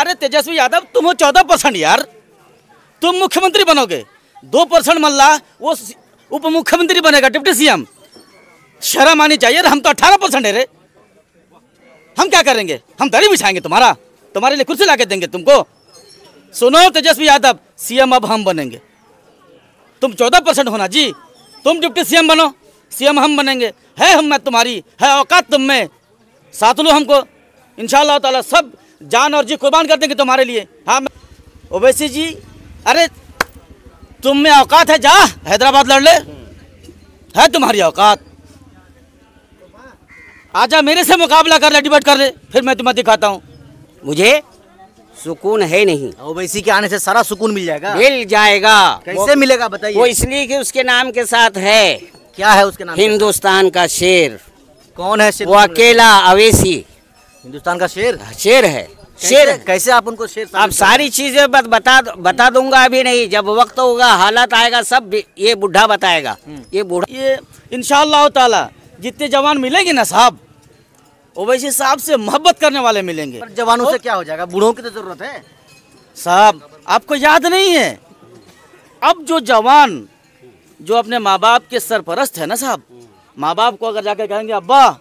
अरे तेजस्वी यादव तुम हो 14% यार, तुम मुख्यमंत्री बनोगे। 2% मल्ला वो उप मुख्यमंत्री बनेगा, डिप्टी सीएम। शर्म आनी चाहिए। हम तो 18% है रे। हम क्या करेंगे? हम दरी बिछाएंगे तुम्हारे लिए कुर्सी लाके देंगे तुमको। सुनो तेजस्वी यादव, सीएम अब हम बनेंगे। तुम 14% होना जी, तुम डिप्टी सीएम बनो, सीएम हम बनेंगे। है हम में तुम्हारी, है औकात तुम में, साथ लो हमको। इंशाअल्लाह ताला सब जान और जी कुर्बान कर देंगे तुम्हारे लिए। हाँ ओवैसी जी, अरे तुम में औकात है, जा हैदराबाद लड़ ले, है तुम्हारी औकात। आजा मेरे से मुकाबला कर ले, डिबेट कर ले, फिर मैं तुम्हें दिखाता हूँ। मुझे सुकून है नहीं। ओवैसी के आने से सारा सुकून मिल जाएगा। मिल जाएगा। कैसे मिलेगा बताइए? वो इसलिए कि उसके नाम के साथ है। क्या है उसके नाम? हिंदुस्तान का शेर। कौन है शेर? वो अकेला अवैसी हिंदुस्तान का शेर। शेर है। शेर कैसे आप उनको शेर? अब सारी चीजें बता दूंगा, अभी नहीं, जब वक्त होगा, हालात आएगा, सब ये बुढ़ा बताएगा। ये इंशाअल्लाह ताला जितने जवान मिलेंगे ना साहब, ओवैसी साहब से मोहब्बत करने वाले मिलेंगे। पर जवानों से क्या हो जाएगा? बूढ़ों की तो जरूरत है साहब। आपको याद नहीं है, अब जो जवान जो अपने माँ बाप के सरपरस्त है ना साहब, माँ बाप को अगर जाकर कहेंगे अब्बा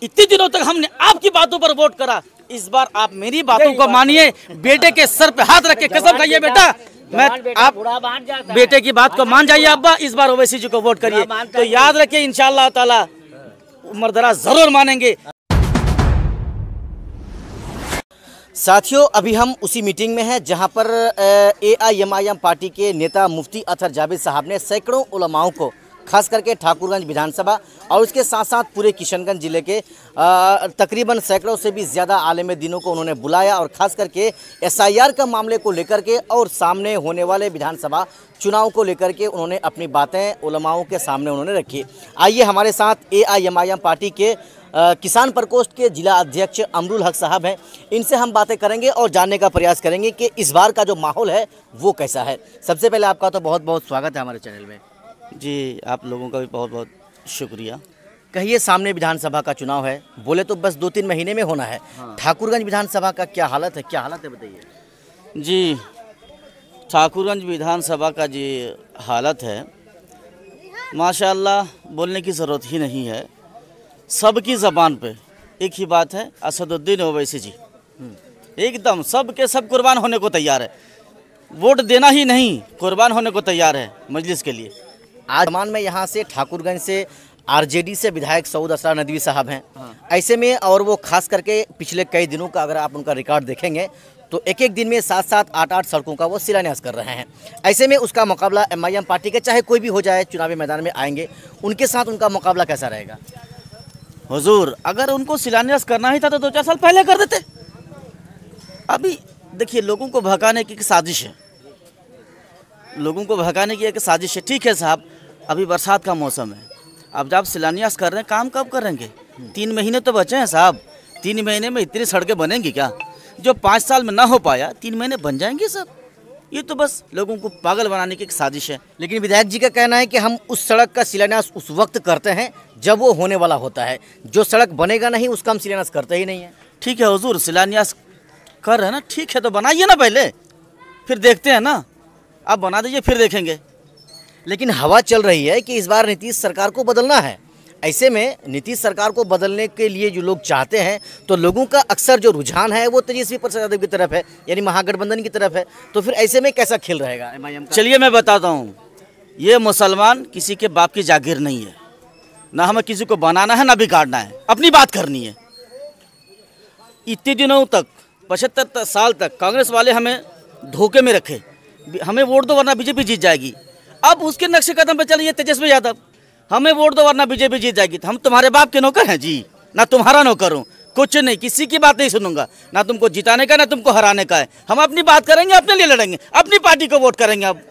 इतने दिनों तक हमने आपकी बातों पर वोट करा, इस बार आप मेरी बातों को मानिए, बेटे के सर पे हाथ रख के कसम खाइए बेटा, मैं आप बेटे की बात को मान जाइए अब्बा, इस बार ओवैसी जी को वोट करिए। तो याद रखिए इंशाअल्लाह ताला उम्र जरूर मानेंगे। साथियों, अभी हम उसी मीटिंग में हैं जहां पर AIMIM पार्टी के नेता मुफ्ती अतहर जावेद साहब ने सैकड़ों उलमाओं को, खास करके ठाकुरगंज विधानसभा और उसके साथ साथ पूरे किशनगंज जिले के तकरीबन सैकड़ों से भी ज़्यादा आलिम दीनों को उन्होंने बुलाया और ख़ास करके SIR का मामले को लेकर के और सामने होने वाले विधानसभा चुनाव को लेकर के उन्होंने अपनी बातें उलमाओं के सामने उन्होंने रखी। आइए हमारे साथ AIMIM पार्टी के किसान प्रकोष्ठ के जिला अध्यक्ष अमरुल हक साहब हैं, इनसे हम बातें करेंगे और जानने का प्रयास करेंगे कि इस बार का जो माहौल है वो कैसा है। सबसे पहले आपका तो बहुत बहुत स्वागत है हमारे चैनल में। जी, आप लोगों का भी बहुत बहुत शुक्रिया। कहिए, सामने विधानसभा का चुनाव है, बोले तो बस 2-3 महीने में होना है। हाँ। ठाकुरगंज विधानसभा का क्या हालत है, क्या हालत है बताइए। जी, ठाकुरगंज विधानसभा का जी हालत है, माशाअल्लाह बोलने की ज़रूरत ही नहीं है। सबकी ज़बान पे एक ही बात है, असदुद्दीन ओवैसी जी एकदम सब के सब कुर्बान होने को तैयार है, वोट देना ही नहीं कुर्बान होने को तैयार है मजलिस के लिए। आज जमान में यहाँ से ठाकुरगंज से RJD से विधायक सऊद असरार नदवी साहब हैं। हाँ। ऐसे में और वो खास करके पिछले कई दिनों का अगर आप उनका रिकॉर्ड देखेंगे तो एक एक दिन में 7-7, 8-8 सड़कों का वो शिलान्यास कर रहे हैं। ऐसे में उसका मुकाबला MIM पार्टी के, चाहे कोई भी हो जाए, चुनावी मैदान में आएंगे, उनके साथ उनका मुकाबला कैसा रहेगा? हुजूर, अगर उनको शिलान्यास करना ही था तो 2-4 साल पहले कर देते। अभी देखिए, लोगों को भगाने की एक साजिश है, लोगों को भगाने की एक साजिश है। ठीक है साहब, अभी बरसात का मौसम है, अब जब शिलान्यास कर रहे हैं, काम कब करेंगे? 3 महीने तो बचे हैं साहब। 3 महीने में इतनी सड़कें बनेंगी क्या? जो 5 साल में ना हो पाया 3 महीने बन जाएंगे सब। ये तो बस लोगों को पागल बनाने की एक साजिश है। लेकिन विधायक जी का कहना है कि हम उस सड़क का शिलान्यास उस वक्त करते हैं जब वो होने वाला होता है, जो सड़क बनेगा नहीं उसका हम शिलान्यास करते ही नहीं है। ठीक है हुजूर, शिलान्यास कर रहे हैं ना, ठीक है तो बनाइए ना पहले, फिर देखते हैं ना। आप बना दीजिए फिर देखेंगे। लेकिन हवा चल रही है कि इस बार नीतीश सरकार को बदलना है। ऐसे में नीतीश सरकार को बदलने के लिए जो लोग चाहते हैं, तो लोगों का अक्सर जो रुझान है वो तेजस्वी प्रसाद यादव की तरफ है, यानी महागठबंधन की तरफ है। तो फिर ऐसे में कैसा खेल रहेगा MIM का? चलिए मैं बताता हूँ, ये मुसलमान किसी के बाप की जागीर नहीं है, ना हमें किसी को बनाना है ना बिगाड़ना है, अपनी बात करनी है। इतने दिनों तक 75 साल तक कांग्रेस वाले हमें धोखे में रखे, हमें वोट दो वरना बीजेपी जीत जाएगी। अब उसके नक्शे कदम पे चलिए तेजस्वी यादव, हमें वोट दो वरना बीजेपी जीत जाएगी। हम तुम्हारे बाप के नौकर हैं जी, ना तुम्हारा नौकर हूँ, कुछ नहीं, किसी की बात नहीं सुनूंगा, ना तुमको जिताने का ना तुमको हराने का है। हम अपनी बात करेंगे, अपने लिए लड़ेंगे, अपनी पार्टी को वोट करेंगे। अब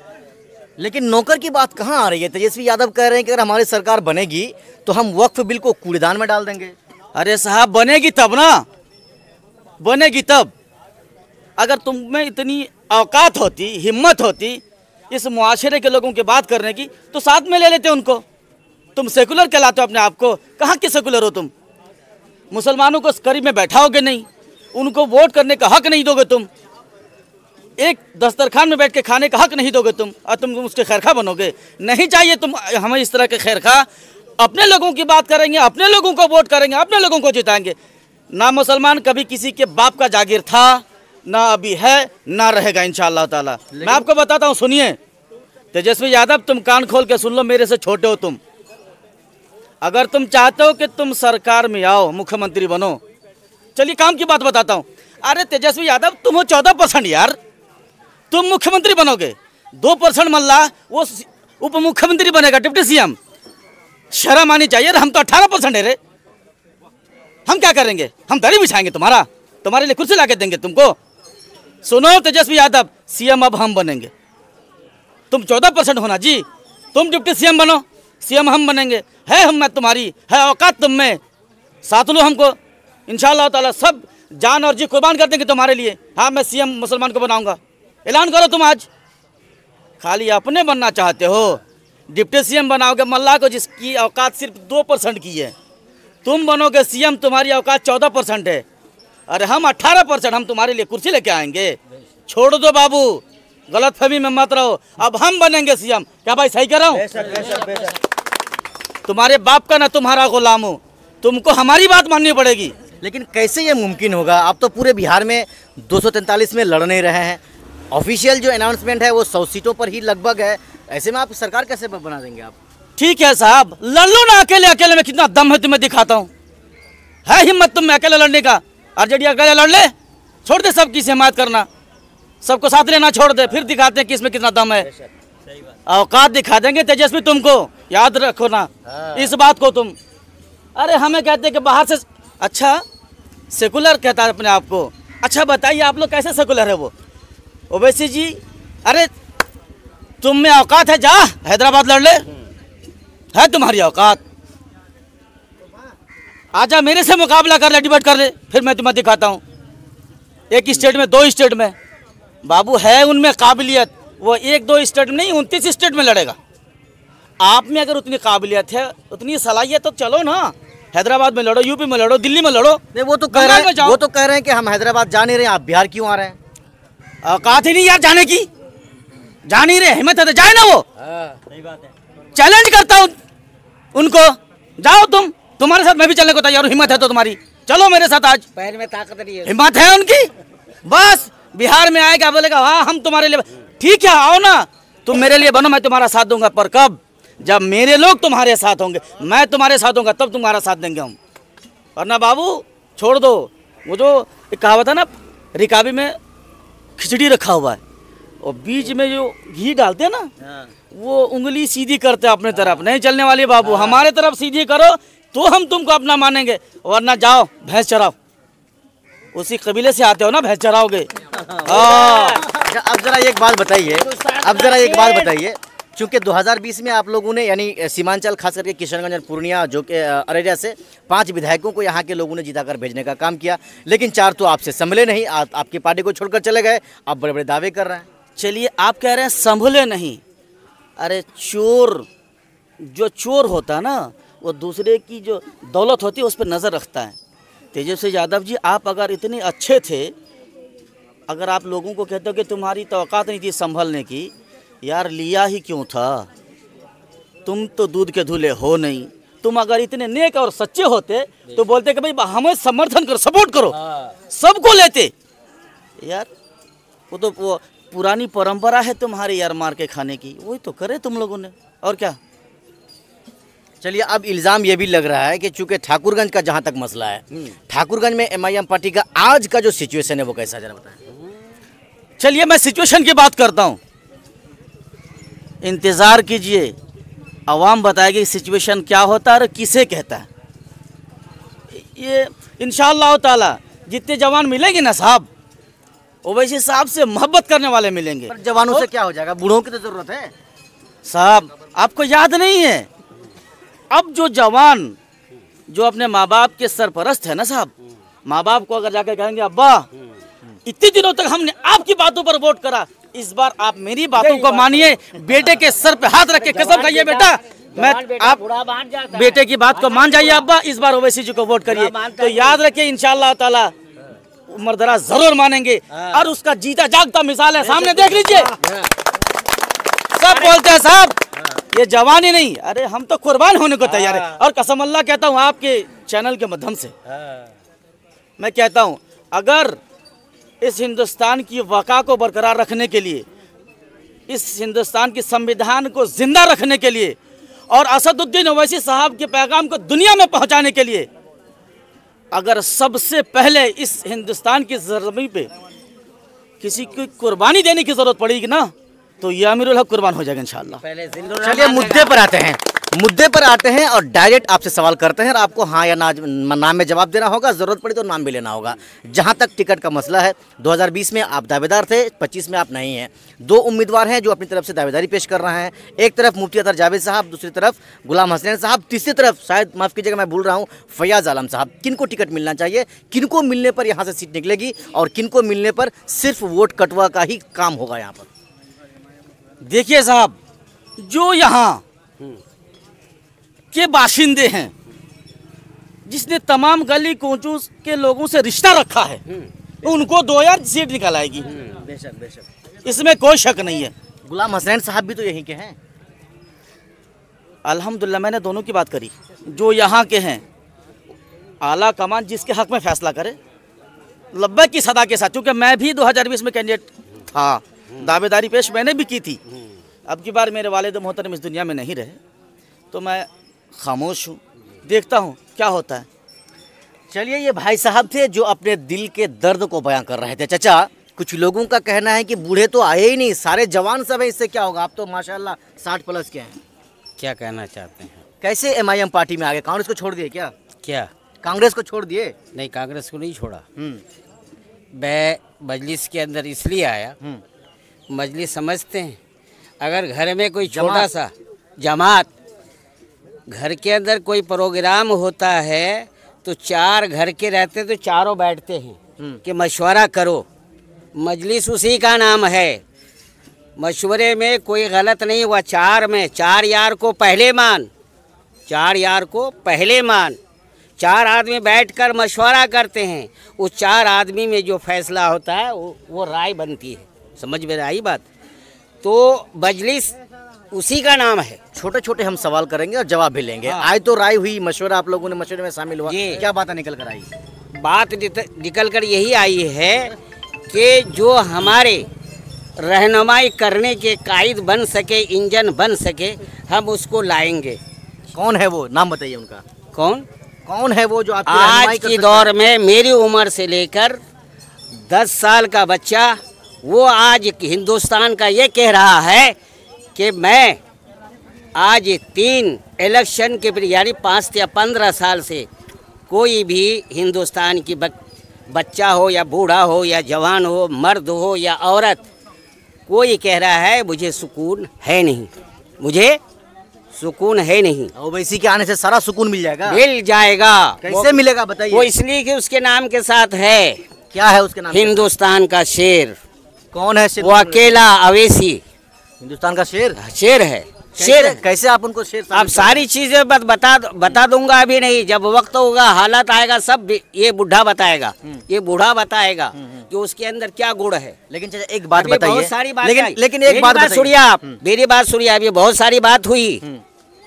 लेकिन नौकर की बात कहाँ आ रही है? तेजस्वी यादव कह रहे हैं कि अगर हमारी सरकार बनेगी तो हम वक्फ बिल को कूड़ेदान में डाल देंगे। अरे साहब, बनेगी तब ना, बनेगी तब। अगर तुम में इतनी औकात होती, हिम्मत होती इस मुआशरे के लोगों की बात करने की, तो साथ में ले लेते उनको। तुम सेकुलर कहलाते हो अपने आप को, कहाँ के सेकुलर हो तुम? मुसलमानों को करीब में बैठाओगे नहीं, उनको वोट करने का हक नहीं दोगे तुम, एक दस्तरखान में बैठ के खाने का हक नहीं दोगे तुम, और तुम उसके खैरखा बनोगे। नहीं चाहिए तुम हमें इस तरह के खैरखा। अपने लोगों की बात करेंगे, अपने लोगों को वोट करेंगे, अपने लोगों को जिताएंगे। ना मुसलमान कभी किसी के बाप का जागीर था, ना अभी है, ना रहेगा इंशाअल्लाह ताला। मैं आपको बताता हूँ, सुनिए तेजस्वी यादव, तुम कान खोल के सुन लो, मेरे से छोटे हो तुम। अगर तुम चाहते हो कि तुम सरकार में आओ, मुख्यमंत्री बनो, चलिए काम की बात बताता हूँ। अरे तेजस्वी यादव, तुम हो 14% यार, तुम मुख्यमंत्री बनोगे। 2% मल्ला वो उप मुख्यमंत्री बनेगा, डिप्टी सीएम। शर्म आनी चाहिए। हम तो 18% है रे। हम क्या करेंगे? हम दरी बिछाएंगे तुम्हारे लिए कुर्सी लाके देंगे तुमको। सुनो तेजस्वी यादव, सीएम अब हम बनेंगे। तुम 14% होना जी, तुम डिप्टी सीएम बनो, सीएम हम बनेंगे। है हम में तुम्हारी, है औकात तुम में, साथ लो हमको। इंशाअल्लाह ताला सब जान और जी कुर्बान कर देंगे तुम्हारे लिए। हाँ, मैं सीएम मुसलमान को बनाऊंगा। ऐलान करो तुम आज। खाली अपने बनना चाहते हो, डिप्टी सीएम बनाओगे मल्ला को, जिसकी औकात सिर्फ 2% की है। तुम बनोगे सीएम, तुम्हारी औकात 14% है। अरे हम 18%, हम तुम्हारे लिए कुर्सी लेके आएंगे। छोड़ दो बाबू, गलतफहमी में मत रहो। अब हम बनेंगे सीएम। क्या भाई सही कह रहा हूँ? तुम्हारे बाप का ना तुम्हारा गुलाम हूँ, तुमको हमारी बात माननी पड़ेगी। लेकिन कैसे ये मुमकिन होगा? आप तो पूरे बिहार में 243 में लड़ नहीं रहे हैं। ऑफिशियल जो अनाउंसमेंट है वो 100 सीटों पर ही लगभग है। ऐसे में आप सरकार कैसे बना देंगे आप? ठीक है साहब, लड़ लो ना अकेले। अकेले में कितना दम है तुम्हें दिखाता हूँ। है हिम्मत तुम में अकेले लड़ने का? आरजेडी अकेले लड़ ले, छोड़ दे सबकी हिमायत करना, सबको साथ लेना छोड़ दे, फिर दिखाते हैं कि इसमें कितना दम है। औकात दिखा देंगे तेजस्वी तुमको, याद रखो ना इस बात को तुम। अरे हमें कहते हैं कि बाहर से, अच्छा सेकुलर कहता है अपने आप को। अच्छा बताइए आप लोग कैसे सेकुलर है वो? ओवैसी जी, अरे तुम में औकात है, जा हैदराबाद लड़ ले, है तुम्हारी औकात। आजा मेरे से मुकाबला कर ले, डिबेट कर ले, फिर मैं तुम्हें दिखाता हूँ। एक स्टेट में, 2 स्टेट में बाबू है उनमें काबिलियत। वो 1-2 स्टेट में नहीं, 29 स्टेट में लड़ेगा। आप में अगर उतनी काबिलियत है, उतनी सलाहियत, तो चलो ना हैदराबाद में लड़ो, यूपी में लड़ो, दिल्ली में लड़ो। नहीं, वो तो कह रहे हैं कि हम हैदराबाद जा नहीं रहे, आप बिहार क्यों आ रहे हैं? औकात ही नहीं यार जाने की, जा नहीं रहे, हिम्मत है तो जाए ना वो। सही बात है। चैलेंज करता हूँ उनको, जाओ तुम, तुम्हारे साथ मैं भी चलने को तैयार हूँ। हिम्मत है तो तुम्हारी, चलो मेरे साथ आज। पैर में ताकत नहीं है, हिम्मत है उनकी। बस बिहार में आएगा, बोलेगा हाँ हम तुम्हारे लिए, ठीक है आओ ना, तुम मेरे लिए बनो, मैं तुम्हारा साथ दूंगा। पर कब? जब मेरे लोग तुम्हारे साथ होंगे, मैं तुम्हारे साथ होऊंगा, तब तुम्हारा साथ देंगे हम। वरना बाबू छोड़ दो। वो जो एक कहावत है ना, रिकाबी में खिचड़ी रखा हुआ है और बीच में जो घी डालते हैं ना, वो उंगली सीधी करते हैं अपने तरफ, नहीं चलने वाली बाबू। हमारे तरफ सीधी करो तो हम तुमको अपना मानेंगे, वरना जाओ भैंस चराओ। उसी कबीले से आते हो ना, भैंस चराओगे। अब जरा एक बात बताइए, चूंकि 2020 में आप लोगों ने, यानी सीमांचल खास करके किशनगंज और पूर्णिया, जो कि अररिया से 5 विधायकों को यहाँ के लोगों ने जिताकर भेजने का काम किया, लेकिन 4 तो आपसे संभले नहीं, आपकी पार्टी को छोड़कर चले गए। आप बड़े बड़े दावे कर रहे हैं। चलिए आप कह रहे हैं संभले नहीं। अरे चोर, जो चोर होता है ना, वो दूसरे की जो दौलत होती है उस पर नज़र रखता है। तेजस्वी यादव जी, आप अगर इतने अच्छे थे, अगर आप लोगों को कहते हो कि तुम्हारी तो औकात नहीं थी संभलने की, यार लिया ही क्यों था? तुम तो दूध के धुले हो नहीं। तुम अगर इतने नेक और सच्चे होते तो बोलते कि भाई हमें समर्थन करो, सपोर्ट करो, सबको लेते। यार वो तो वो पुरानी परंपरा है तुम्हारी यार, मार के खाने की, वही तो करे तुम लोगों ने, और क्या। चलिए, अब इल्ज़ाम ये भी लग रहा है कि चूंकि ठाकुरगंज का जहाँ तक मसला है, ठाकुरगंज में MIM पार्टी का आज का जो सिचुएशन है वो कैसा, जरा बताएं। चलिए मैं सिचुएशन की बात करता हूँ, इंतज़ार कीजिए, आवाम बताएगी सिचुएशन क्या होता है और किसे कहता है। ये इंशाअल्लाह ताला जितने जवान मिलेंगे ना साहब, ओवैसी साहब से मोहब्बत करने वाले मिलेंगे। पर जवानों से क्या हो जाएगा? बूढ़ों की तो ज़रूरत है साहब। आपको याद नहीं है, अब जो जवान जो अपने माँ बाप के सरपरस्त है ना साहब, माँ बाप को अगर जाकर कहेंगे अब्बा इतने दिनों तक हमने आपकी बातों पर वोट करा, इस बार आप मेरी बातों को मानिए, बेटे के सर पे हाथ रख के कसम खाइए बेटा, मैं आप बेटे की बात को मान जाइए अब्बा, इस बार ओवैसी जी को वोट करिए। तो याद रखिए इंशाअल्लाह ताला मर्दरा जरूर मानेंगे और उसका जीता जागता मिसाल है, सामने देख लीजिए। सब बोलते हैं साहब ये जवानी नहीं, अरे हम तो कुर्बान होने को तैयार है। और कसम अल्लाह कहता हूँ आपके चैनल के माध्यम से मैं कहता हूँ, अगर इस हिंदुस्तान की वक़ा को बरकरार रखने के लिए, इस हिंदुस्तान की संविधान को जिंदा रखने के लिए और असदुद्दीन ओवैसी साहब के पैगाम को दुनिया में पहुंचाने के लिए अगर सबसे पहले इस हिंदुस्तान की ज़मीन पे किसी की कुर्बानी देने की ज़रूरत पड़ेगी ना, तो ये अमीरुल हक कुर्बान हो जाएगा इंशाअल्लाह। चलिए मुद्दे पर आते हैं और डायरेक्ट आपसे सवाल करते हैं और आपको हाँ या ना नाम में जवाब देना होगा, ज़रूरत पड़ी तो नाम भी लेना होगा। जहां तक टिकट का मसला है, 2020 में आप दावेदार थे, 25 में आप नहीं हैं। दो उम्मीदवार हैं जो अपनी तरफ से दावेदारी पेश कर रहे हैं, एक तरफ मुफ्ती अतर जावेद साहब, दूसरी तरफ गुलाम हसनैन साहब, तीसरी तरफ शायद माफ़ कीजिएगा मैं भूल रहा हूँ फैयाज़ आलम साहब। किनको टिकट मिलना चाहिए, किनको मिलने पर यहाँ से सीट निकलेगी और किनको मिलने पर सिर्फ वोट कटवा का ही काम होगा यहाँ पर? देखिए साहब, जो यहाँ के बाशिंदे हैं, जिसने तमाम गली कोचों के लोगों से रिश्ता रखा है, उनको 2000 सीट निकल आएगी। बेशक बेशक, इसमें कोई शक नहीं है। गुलाम हसनैन साहब भी तो यहीं के हैं। अल्हम्दुलिल्लाह मैंने दोनों की बात करी। जो यहाँ के हैं, आला कमान जिसके हक में फैसला करे, लब्बैक की सदा के साथ, क्योंकि मैं भी 2020 में कैंडिडेट था, दावेदारी पेश मैंने भी की थी। अब की बार मेरे वालिद मोहतरम इस दुनिया में नहीं रहे, तो मैं खामोश हूँ, देखता हूँ क्या होता है। चलिए, ये भाई साहब थे जो अपने दिल के दर्द को बयां कर रहे थे। चाचा, कुछ लोगों का कहना है कि बूढ़े तो आए ही नहीं, सारे जवान सब है, इससे क्या होगा? आप तो माशाल्लाह 60 प्लस के हैं। क्या कहना चाहते हैं? कैसे MIM पार्टी में आ गए? कांग्रेस को छोड़ दिए क्या? क्या कांग्रेस को छोड़ दिए? नहीं, कांग्रेस को नहीं छोड़ा। मैं मजलिस के अंदर इसलिए आया, मजलिस समझते हैं, अगर घर में कोई छोटा सा जमात, घर के अंदर कोई प्रोग्राम होता है तो 4 घर के रहते तो चारों बैठते हैं कि मशवरा करो। मजलिस उसी का नाम है, मशवरे में कोई गलत नहीं हुआ। 4 में 4 यार को पहले मान, 4 यार को पहले मान। 4 आदमी बैठकर मशवरा करते हैं, उस 4 आदमी में जो फैसला होता है वो राय बनती है। समझ में आई बात? तो मजलिस उसी का नाम है। छोटे छोटे हम सवाल करेंगे और जवाब भी लेंगे। आज तो राय हुई, मशवरा, आप लोगों ने मशवरे में शामिल हुआ, क्या बातें निकल कर आई? बात निकल कर यही आई है कि जो हमारे रहनुमाई करने के कायद बन सके, इंजन बन सके, हम उसको लाएंगे। कौन है वो? नाम बताइए उनका। कौन है वो जो आपकी आज की दौर में मेरी उम्र से लेकर 10 साल का बच्चा, वो आज हिंदुस्तान का ये कह रहा है कि मैं आज 3 इलेक्शन के यानी 5 या 15 साल से कोई भी हिंदुस्तान की बच्चा हो या बूढ़ा हो या जवान हो, मर्द हो या औरत, कोई कह रहा है मुझे सुकून है नहीं, मुझे सुकून है नहीं। ओवैसी के आने से सारा सुकून मिल जाएगा? मिल जाएगा। कैसे मिलेगा बताइए? वो इसलिए कि उसके नाम के साथ है। क्या है उसके नाम? हिंदुस्तान का शेर। कौन है शेर? वो अकेला अवैसी हिंदुस्तान का शेर। शेर है, शेर। कैसे आप उनको शेर? आप सारी चीजें बता दूंगा, अभी नहीं, जब वक्त होगा, हालात आएगा, सब ये बुढ़ा बताएगा, ये बूढ़ा बताएगा कि उसके अंदर क्या गुण है। लेकिन एक बात बताइए, बहुत सारी बात, लेकिन एक बात सुनिए आप, मेरी बात सुनिए। अभी बहुत सारी बात हुई,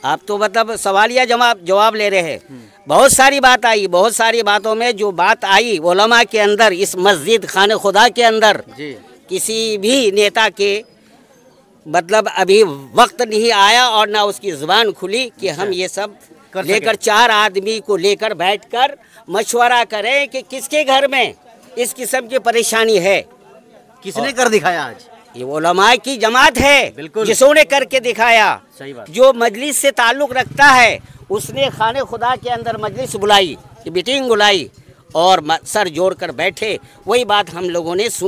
आप तो मतलब सवालिया जवाब ले रहे हैं। बहुत सारी बात आई, बहुत सारी बातों में जो बात आई उलमा के अंदर, इस मस्जिद खाने खुदा के अंदर किसी भी नेता के मतलब अभी वक्त नहीं आया और ना उसकी जुबान खुली कि हम ये सब लेकर 4 आदमी को लेकर बैठकर मशवरा करें कि किसके घर में इस किस्म की परेशानी है। किसने कर दिखाया? आज ये उलमा की जमात है, बिल्कुल, जिसने करके दिखाया। सही बात। जो मजलिस से ताल्लुक़ रखता है उसने खाने खुदा के अंदर मजलिस बुलाई, मीटिंग बुलाई और सर जोड़कर बैठे, वही बात हम लोगों ने सुना।